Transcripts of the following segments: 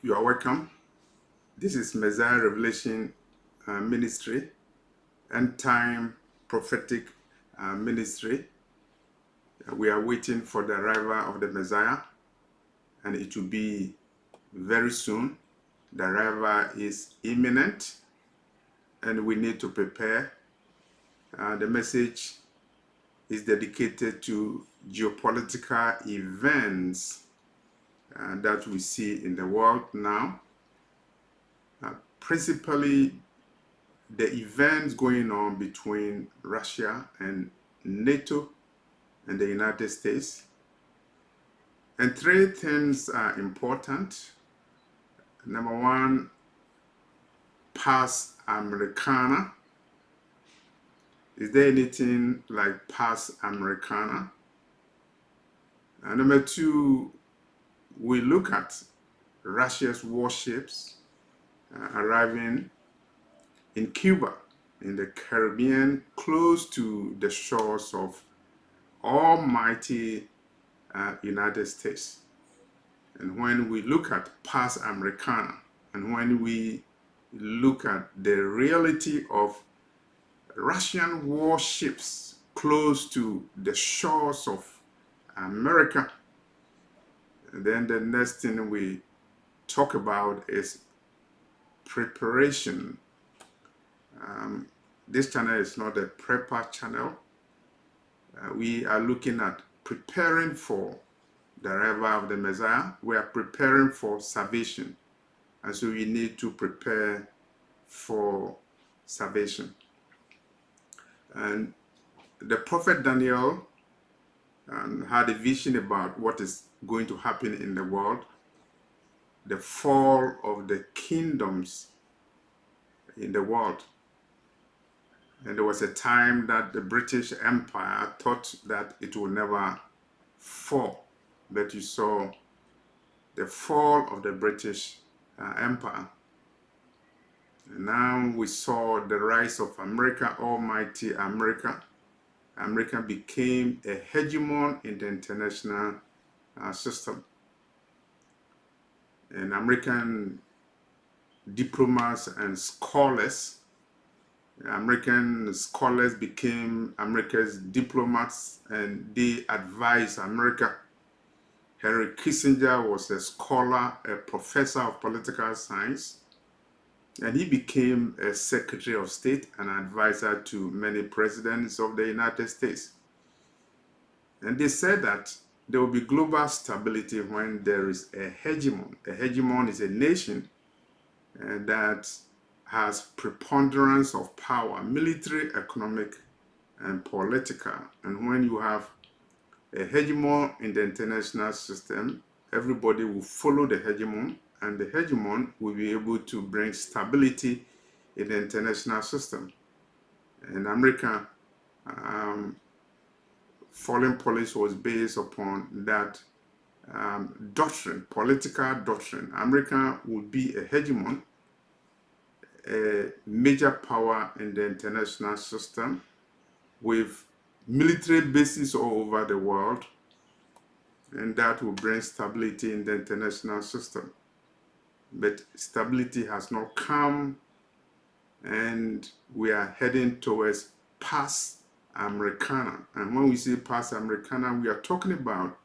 You are welcome. This is Messiah Revelation Ministry, End Time Prophetic Ministry. We are waiting for the arrival of the Messiah, and it will be very soon. The arrival is imminent, and we need to prepare. The message is dedicated to geopolitical events that we see in the world now. Principally, the events going on between Russia and NATO and the United States. And three things are important. Number one, Pax Americana. Is there anything like Pax Americana? And number two, we look at Russia's warships arriving in Cuba, in the Caribbean, close to the shores of almighty United States. And when we look at Pax Americana, and when we look at the reality of Russian warships close to the shores of America, and then the next thing we talk about is preparation. This channel is not a prepper channel. We are looking at preparing for the arrival of the Messiah. We are preparing for salvation. And so we need to prepare for salvation. And the prophet Daniel had a vision about what is going to happen in the world, the fall of the kingdoms in the world. And there was a time that the British Empire thought that it will never fall. But you saw the fall of the British Empire. And now we saw the rise of America, almighty America. America became a hegemon in the international system. And American diplomats and scholars, American scholars became America's diplomats, and they advised America. Henry Kissinger was a scholar, a professor of political science, and he became a Secretary of State and advisor to many presidents of the United States. And they said that there will be global stability when there is a hegemon. A hegemon is a nation that has preponderance of power, military, economic, and political. And when you have a hegemon in the international system, everybody will follow the hegemon, and the hegemon will be able to bring stability in the international system. And America, foreign policy was based upon that doctrine, political doctrine. America will be a hegemon, a major power in the international system with military bases all over the world, and that will bring stability in the international system. But stability has not come, and we are heading towards Pax Americana. And when we say Pax Americana, we are talking about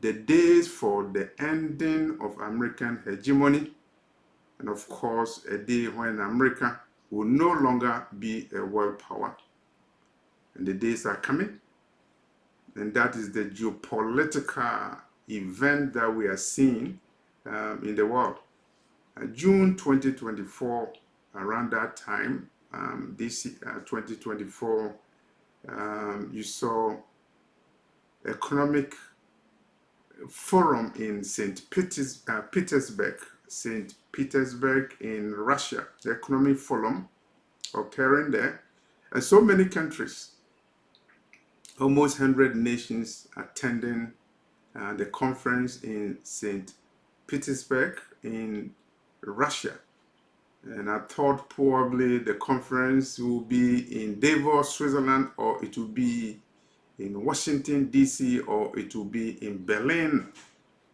the days for the ending of American hegemony, and of course, a day when America will no longer be a world power. And the days are coming, and that is the geopolitical event that we are seeing in the world. June 2024, around that time, this 2024, you saw economic forum in St. Petersburg in Russia, the economic forum occurring there, and so many countries, almost 100 nations attending the conference in St. Petersburg in Russia. And I thought probably the conference will be in Davos, Switzerland, or it will be in Washington, D.C., or it will be in Berlin,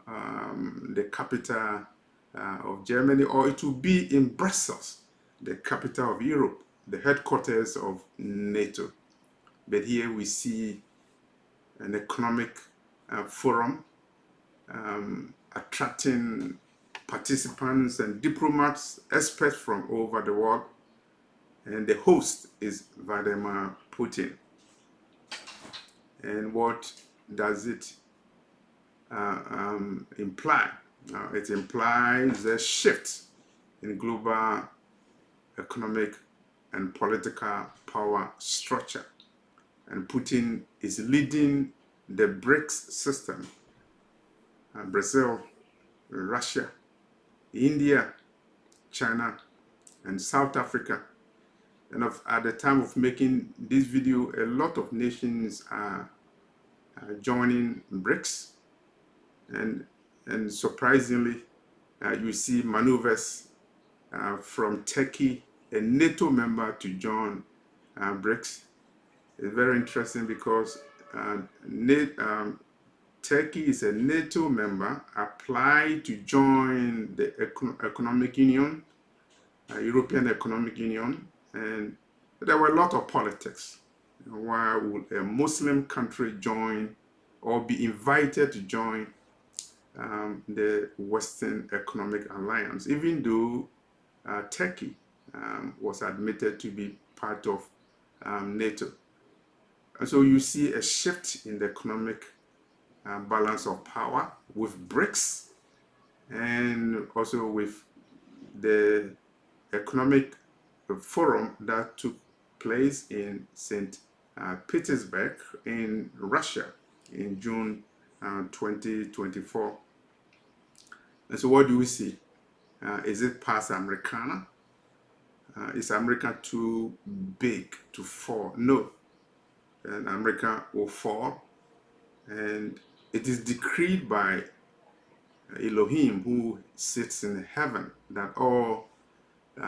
the capital of Germany, or it will be in Brussels, the capital of Europe, the headquarters of NATO. But here we see an economic forum attracting participants and diplomats, experts from over the world, and the host is Vladimir Putin. And what does it imply? It implies a shift in global economic and political power structure. And Putin is leading the BRICS system. Brazil, Russia, India, China, and South Africa. And at the time of making this video, a lot of nations are joining BRICS. And surprisingly, you see maneuvers from Turkey, a NATO member, to join BRICS. It's very interesting because Turkey is a NATO member, applied to join the Economic Union, European Economic Union, and there were a lot of politics. Why would a Muslim country join or be invited to join the Western Economic Alliance, even though Turkey was admitted to be part of NATO? And so you see a shift in the economic balance of power with BRICS, and also with the economic forum that took place in St. Petersburg in Russia in June 2024. And so what do we see? Is it past Americana? Is America too big to fall? No. And America will fall. And it is decreed by Elohim, who sits in heaven, that all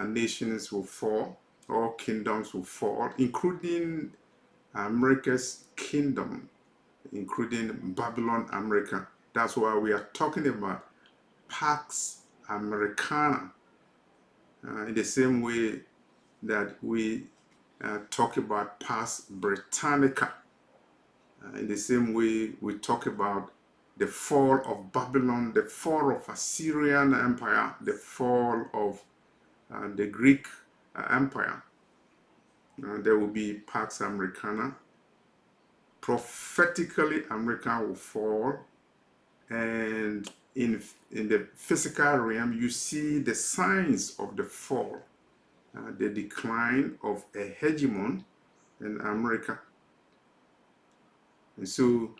nations will fall, all kingdoms will fall, including America's kingdom, including Babylon, America. That's why we are talking about Pax Americana, in the same way that we talk about Pax Britannica. In the same way we talk about the fall of Babylon, the fall of Assyrian Empire, the fall of the Greek Empire. There will be Pax Americana. Prophetically, America will fall, and in the physical realm, you see the signs of the fall, the decline of a hegemon in America. And so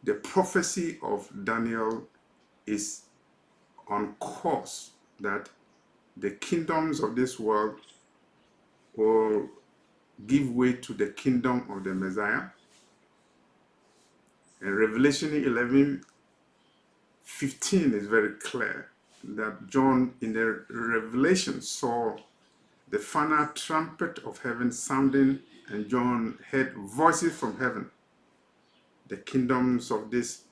the prophecy of Daniel is on course that the kingdoms of this world will give way to the kingdom of the Messiah. And Revelation 11:15 is very clear that John in the Revelation saw the final trumpet of heaven sounding, and John heard voices from heaven. The kingdoms of this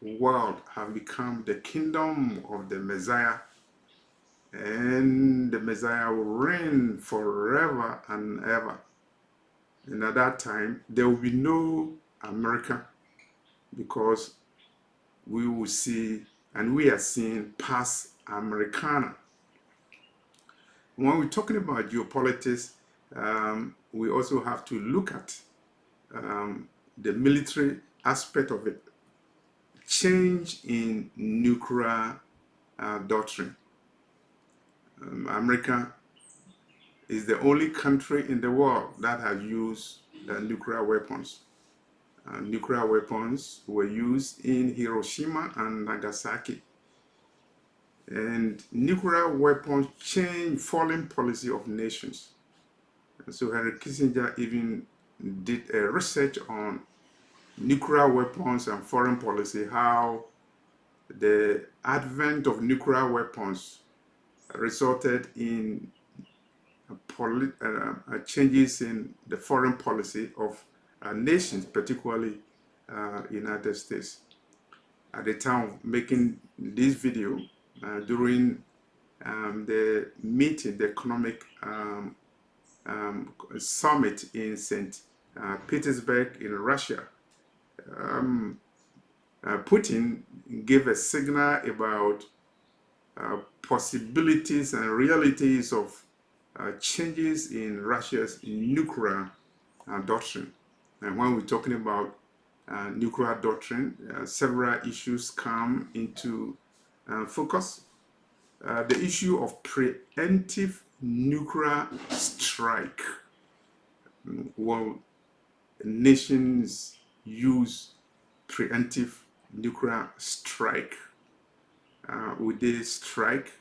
world have become the kingdom of the Messiah, and the Messiah will reign forever and ever. And at that time, there will be no America, because we will see, and we are seeing, Pax Americana. When we're talking about geopolitics, we also have to look at the military aspect of it. Change in nuclear doctrine. America is the only country in the world that has used nuclear weapons. Nuclear weapons were used in Hiroshima and Nagasaki. And nuclear weapons change foreign policy of nations. And so Henry Kissinger even did a research on nuclear weapons and foreign policy, how the advent of nuclear weapons resulted in changes in the foreign policy of nations, particularly United States. At the time of making this video, during the meeting, the economic summit in St. Petersburg in Russia. Putin gave a signal about possibilities and realities of changes in Russia's nuclear doctrine. And when we're talking about nuclear doctrine, several issues come into focus. The issue of preemptive nuclear strike. Will nations use preemptive nuclear strike? Would they strike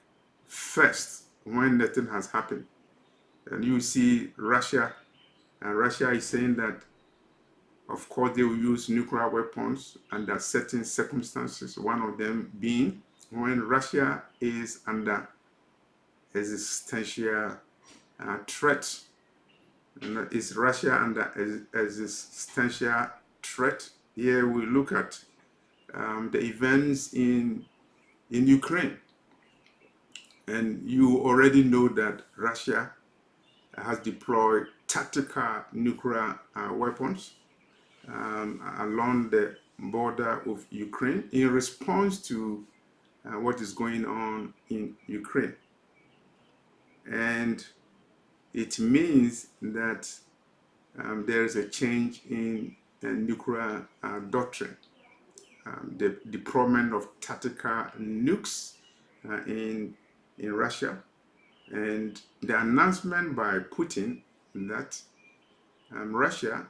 first when nothing has happened? And you see Russia, and Russia is saying that, of course, they will use nuclear weapons under certain circumstances, one of them being when Russia is under existential threat. And is Russia under existential threat? Here we look at the events in Ukraine. And you already know that Russia has deployed tactical nuclear weapons along the border of Ukraine in response to what is going on in Ukraine. And it means that there is a change in nuclear doctrine. The deployment of tactical nukes in Russia, and the announcement by Putin that Russia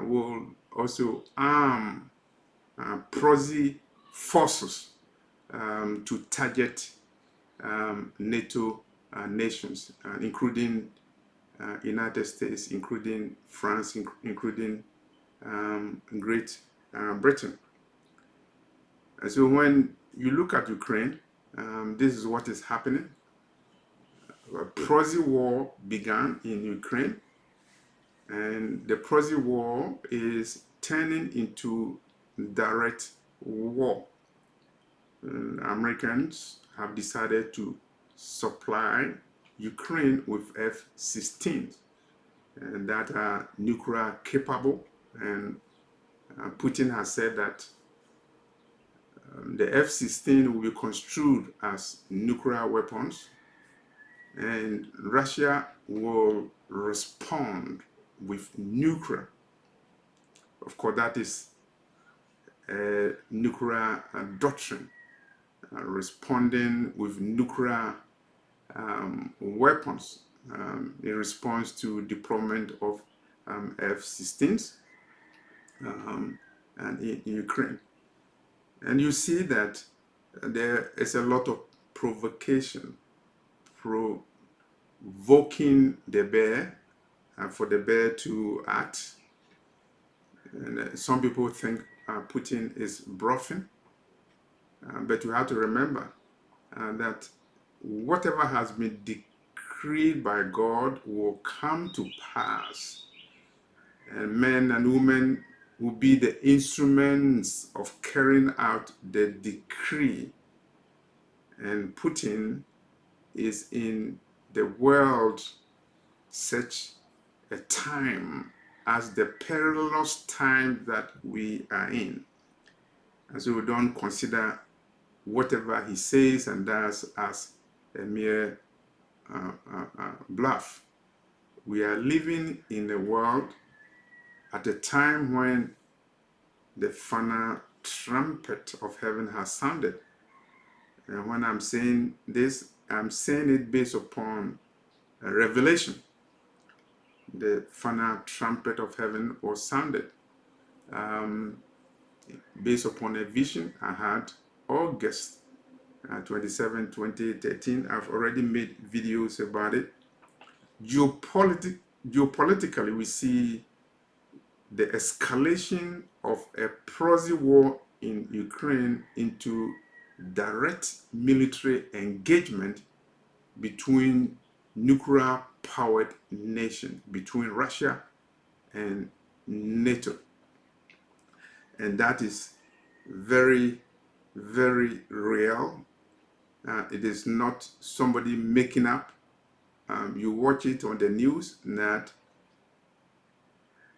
will also arm proxy forces to target NATO nations, including United States, including France, including Great Britain. And so when you look at Ukraine, this is what is happening. A proxy war began in Ukraine, and the proxy war is turning into direct war. Americans have decided to supply Ukraine with F-16 that are nuclear capable, and Putin has said that the F-16 will be construed as nuclear weapons, and Russia will respond with nuclear. Of course, that is a nuclear doctrine, responding with nuclear weapons in response to deployment of F-16s and in Ukraine. And you see that there is a lot of provocation, provoking the bear, for the bear to act. And some people think Putin is bluffing, but you have to remember that whatever has been decreed by God will come to pass, and men and women will be the instruments of carrying out the decree. And Putin is in the world such a time as the perilous time that we are in. And so we don't consider whatever he says and does as a mere bluff. We are living in a world at a time when the final trumpet of heaven has sounded. And when I'm saying this, I'm saying it based upon a revelation. The final trumpet of heaven was sounded based upon a vision I had August 27, 2013. I've already made videos about it. Geopolitically, we see the escalation of a proxy war in Ukraine into direct military engagement between nuclear-powered nations, between Russia and NATO. And that is very, very real. It is not somebody making up. You watch it on the news that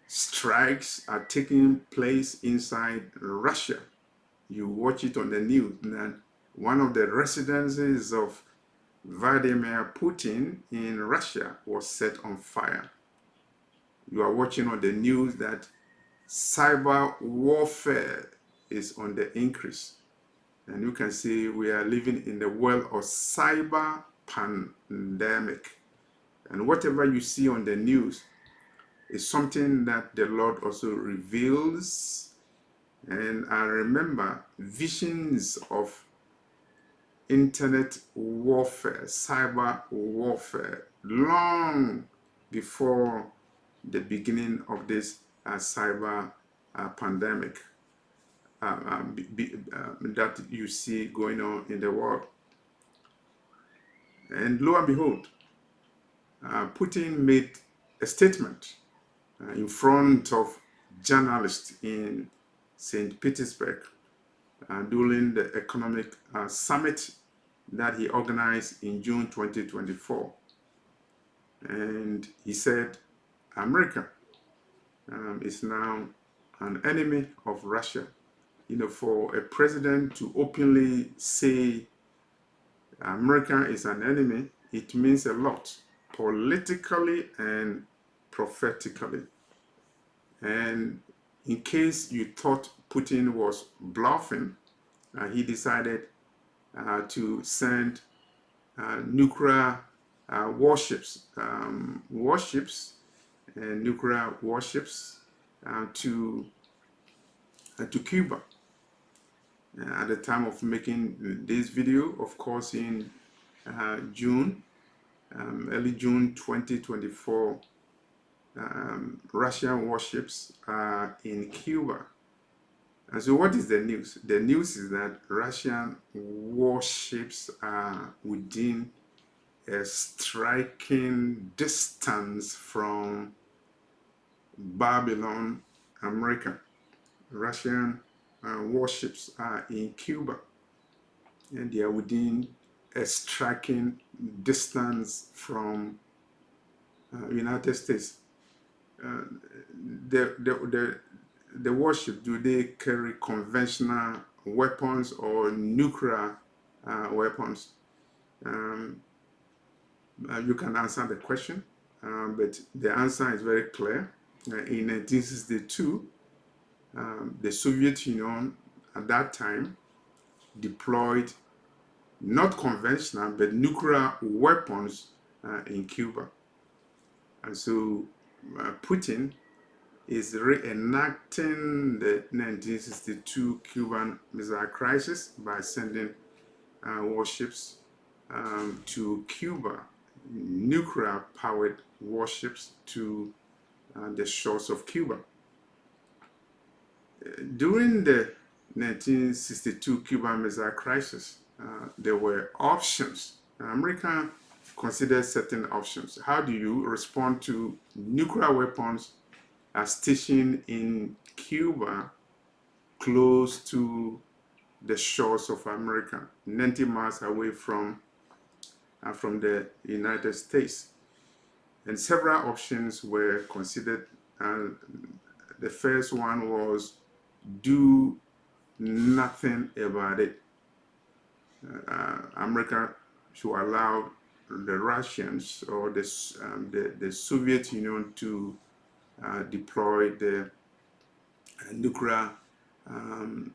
strikes are taking place inside Russia. You watch it on the news that one of the residences of Vladimir Putin in Russia was set on fire. You are watching on the news that cyber warfare is on the increase. And you can see we are living in the world of cyber pandemic. And whatever you see on the news is something that the Lord also reveals. And I remember visions of internet warfare, cyber warfare, long before the beginning of this cyber pandemic that you see going on in the world. And lo and behold, Putin made a statement in front of journalists in St. Petersburg during the economic summit that he organized in June 2024. And he said, America is now an enemy of Russia. You know, for a president to openly say America is an enemy, it means a lot, politically and prophetically. And in case you thought Putin was bluffing, he decided to send nuclear warships and nuclear warships to Cuba. At the time of making this video, of course, in June, early June 2024, Russian warships are in Cuba. And so what is the news? The news is that Russian warships are within a striking distance from Babylon, America. Russian warships are in Cuba, and they are within a striking distance from United States. The warship, do they carry conventional weapons or nuclear weapons? You can answer the question, but the answer is very clear. In 1962, the Soviet Union at that time deployed not conventional but nuclear weapons in Cuba. And so Putin is reenacting the 1962 Cuban Missile Crisis by sending warships to Cuba, nuclear-powered warships to the shores of Cuba. During the 1962 Cuban Missile Crisis, there were options. America considered certain options. How do you respond to nuclear weapons stationed in Cuba close to the shores of America, 90 miles away from the United States? And several options were considered. The first one was do nothing about it. America should allow the Russians or the Soviet Union to deploy the nuclear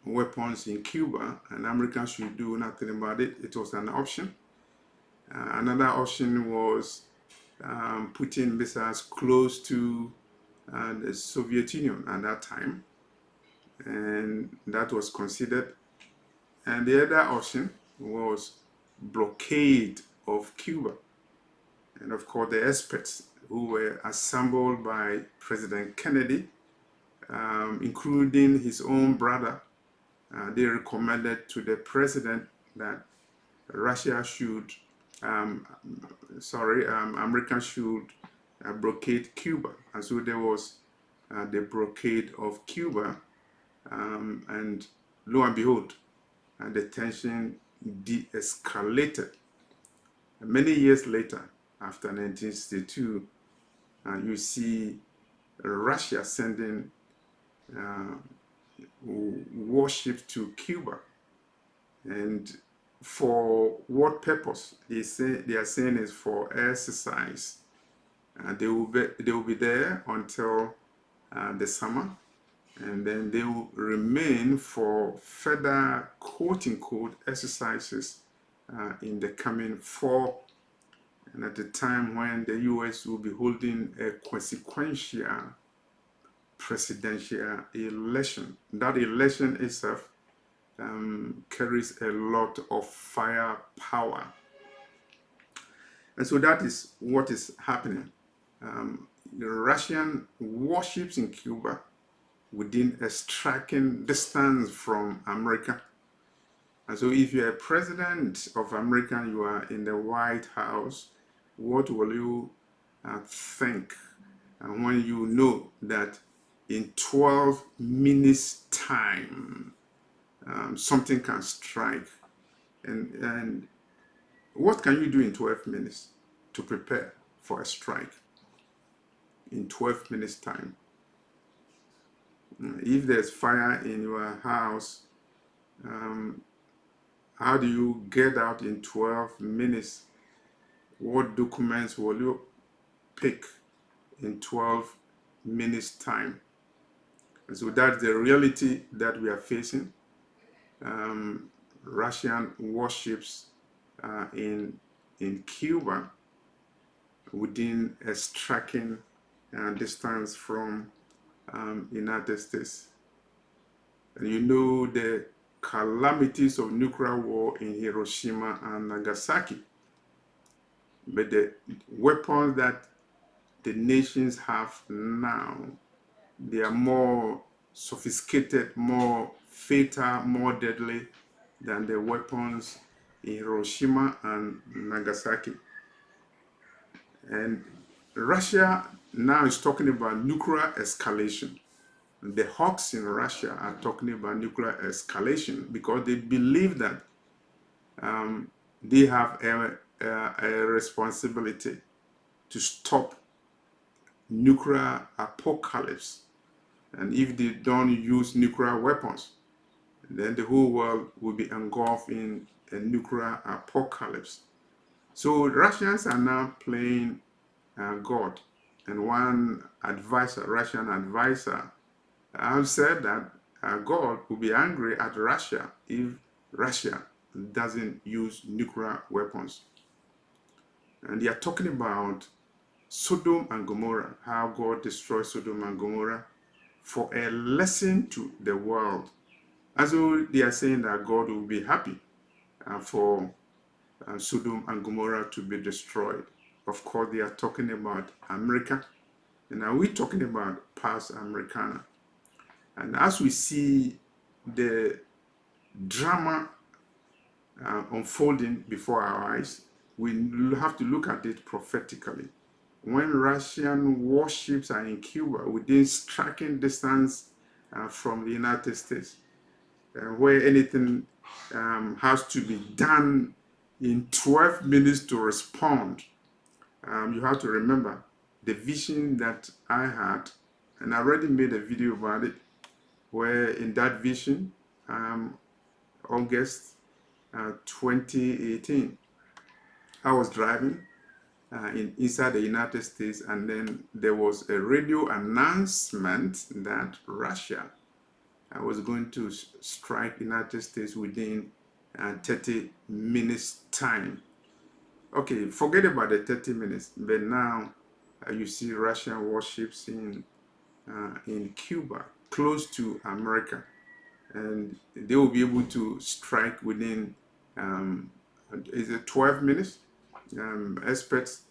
weapons in Cuba, and America should do nothing about it. It was an option. Another option was putting missiles close to the Soviet Union at that time, and that was considered. And the other option was blockade of Cuba. And of course, the experts who were assembled by President Kennedy, including his own brother, they recommended to the president that Russia should, America should blockade Cuba. And so there was the blockade of Cuba, and lo and behold, the tension de-escalated. Many years later, after 1962, you see Russia sending warships to Cuba. And for what purpose? They are saying is for exercise. They will be there until the summer, and then they will remain for further quote-unquote exercises in the coming fall, and at the time when the US will be holding a consequential presidential election. That election itself carries a lot of firepower. And so that is what is happening. The Russian warships in Cuba within a striking distance from America. And so if you're a president of America, you are in the White House, what will you think when you know that in 12 minutes time something can strike? And what can you do in 12 minutes to prepare for a strike in 12 minutes time? If there's fire in your house, how do you get out in 12 minutes? What documents will you pick in 12 minutes time? And so that's the reality that we are facing. Russian warships in Cuba within a striking distance from United States. And you know the calamities of nuclear war in Hiroshima and Nagasaki. But the weapons that the nations have now, they are more sophisticated, more fatal, more deadly than the weapons in Hiroshima and Nagasaki. And Russia now is talking about nuclear escalation. The hawks in Russia are talking about nuclear escalation because they believe that they have a responsibility to stop nuclear apocalypse. And if they don't use nuclear weapons, then the whole world will be engulfed in a nuclear apocalypse. So Russians are now playing God. And one advisor, Russian advisor, said that God will be angry at Russia if Russia doesn't use nuclear weapons. And they are talking about Sodom and Gomorrah, how God destroyed Sodom and Gomorrah for a lesson to the world. And so they are saying that God will be happy for Sodom and Gomorrah to be destroyed. Of course, they are talking about America. And are we talking about past Americana? And as we see the drama unfolding before our eyes, we have to look at it prophetically. When Russian warships are in Cuba within striking distance from the United States, where anything has to be done in 12 minutes to respond, you have to remember the vision that I had, and I already made a video about it, where in that vision, August 2018, I was driving inside the United States, and then there was a radio announcement that Russia was going to strike United States within 30 minutes time. Okay, forget about the 30 minutes, but now you see Russian warships in Cuba, close to America, and they will be able to strike within is it 12 minutes? Experts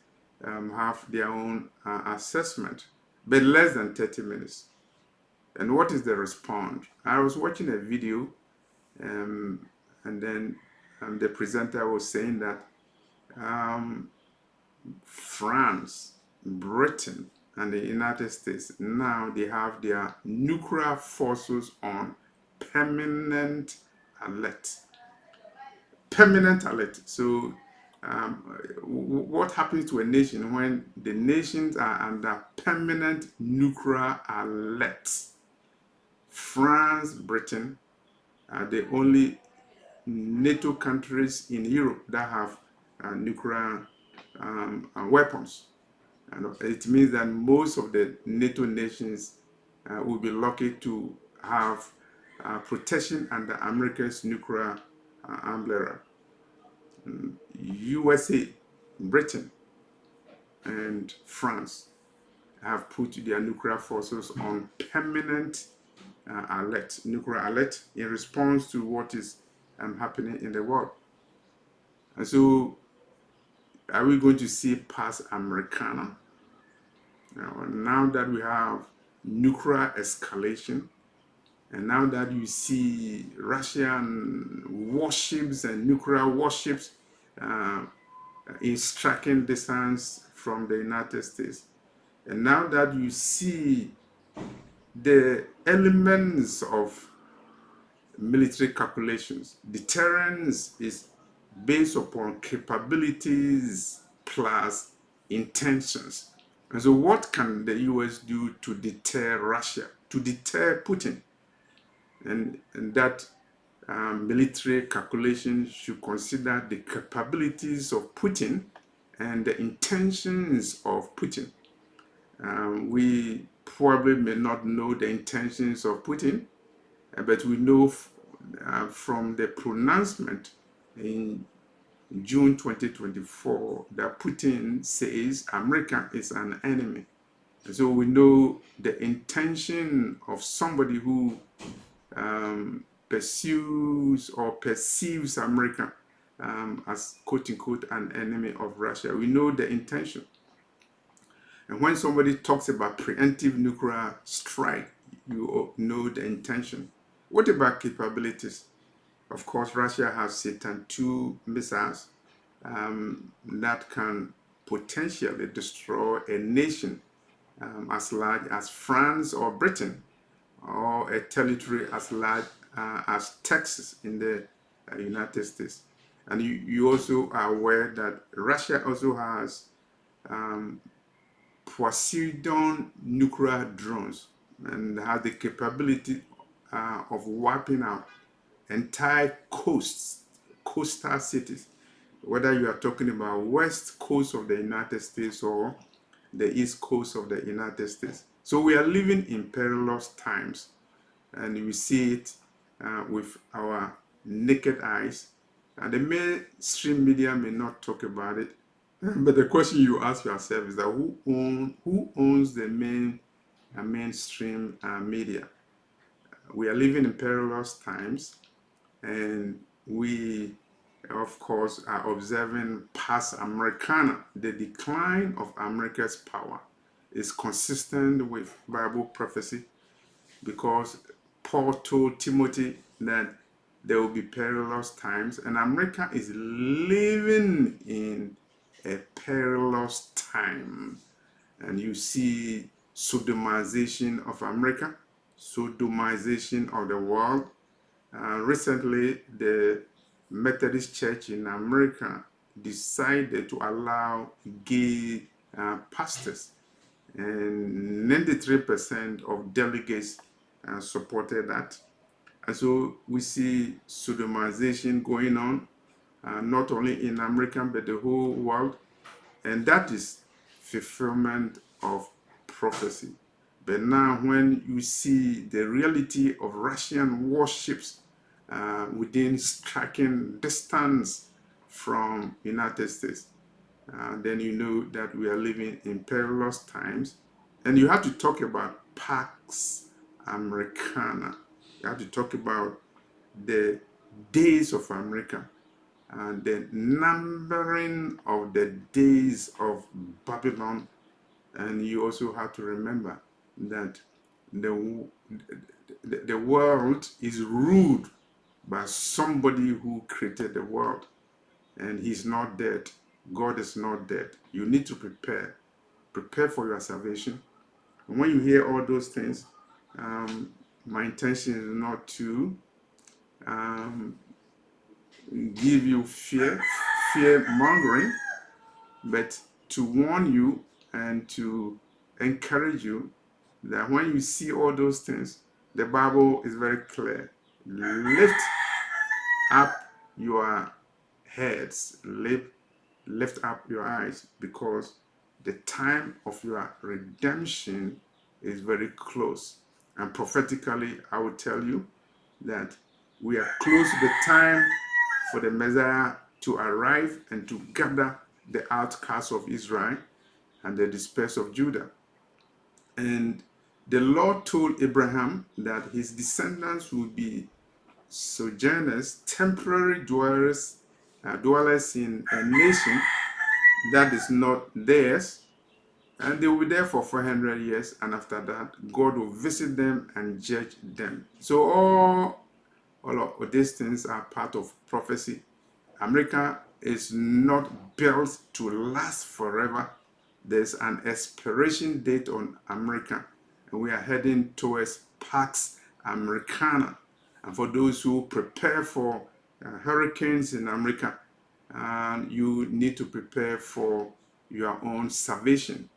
have their own assessment, but less than 30 minutes. And what is the response? I was watching a video, and then the presenter was saying that France, Britain, and the United States, now they have their nuclear forces on permanent alert. permanent alert. So what happens to a nation when the nations are under permanent nuclear alert? France, Britain are the only NATO countries in Europe that have nuclear weapons. And it means that most of the NATO nations will be lucky to have protection under America's nuclear umbrella. USA, Britain, and France have put their nuclear forces on permanent alert, nuclear alert, in response to what is happening in the world. And so, are we going to see past Americana? Now that we have nuclear escalation, and now that you see Russian warships and nuclear warships in striking distance from the United States, and now that you see the elements of military calculations, deterrence is based upon capabilities plus intentions. And so, what can the US do to deter Russia, to deter Putin? And that military calculation should consider the capabilities of Putin and the intentions of Putin. We probably may not know the intentions of Putin, but we know from the pronouncement in June 2024 that Putin says America is an enemy. So we know the intention of somebody who pursues or perceives America as quote unquote an enemy of Russia. We know the intention. And when somebody talks about preemptive nuclear strike, you know the intention. What about capabilities? Of course, Russia has Satan II missiles that can potentially destroy a nation as large as France or Britain, or a territory as large as Texas in the United States. And you also are aware that Russia also has Poseidon nuclear drones and has the capability of wiping out entire coastal cities, whether you are talking about west coast of the United States or the east coast of the United States. So we are living in perilous times, and we see it with our naked eyes. And the mainstream media may not talk about it, but the question you ask yourself is that who owns the mainstream media? We are living in perilous times, and we, of course, are observing past Americana. The decline of America's power is consistent with Bible prophecy, because Paul told Timothy that there will be perilous times, and America is living in a perilous time. And you see sodomization of America, sodomization of the world. Recently, the Methodist Church in America decided to allow gay pastors, and 93% of delegates supported that. And so we see sodomization going on, not only in America, but the whole world. And that is fulfillment of prophecy. But now, when you see the reality of Russian warships within striking distance from United States, then you know that we are living in perilous times. And you have to talk about Pax Americana. You have to talk about the days of America and the numbering of the days of Babylon. And you also have to remember that the world is ruled by somebody who created the world, and he's not dead. God is not dead. You need to prepare for your salvation. And when you hear all those things, my intention is not to give you fear mongering, but to warn you and to encourage you that when you see all those things, the Bible is very clear. Lift up your heads, lift up your eyes, because the time of your redemption is very close. And prophetically, I will tell you that we are close to the time for the Messiah to arrive and to gather the outcasts of Israel and the dispersed of Judah. And the Lord told Abraham that his descendants would be sojourners, temporary dwellers in a nation that is not theirs, and they will be there for 400 years, and after that, God will visit them and judge them. So all of these things are part of prophecy. America is not built to last forever. There's an expiration date on America, and we are heading towards Pax Americana. And for those who prepare for hurricanes in America, you need to prepare for your own salvation.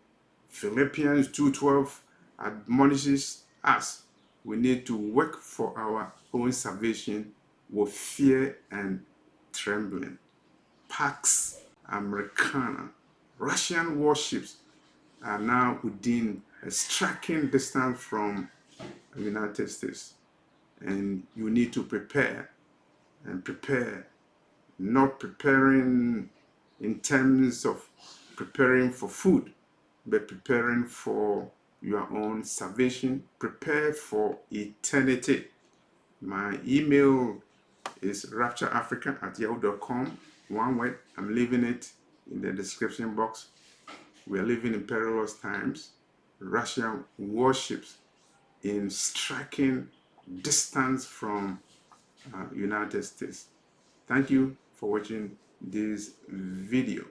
Philippians 2:12 admonishes us. We need to work for our own salvation with fear and trembling. Pax Americana. Russian warships are now within a striking distance from the United States. And you need to prepare and prepare, not preparing in terms of preparing for food, but preparing for your own salvation. Prepare for eternity. My email is raptureafrica@yahoo.com. One word, I'm leaving it in the description box. We are living in perilous times. Russian warships in striking distance from United States. Thank you for watching this video.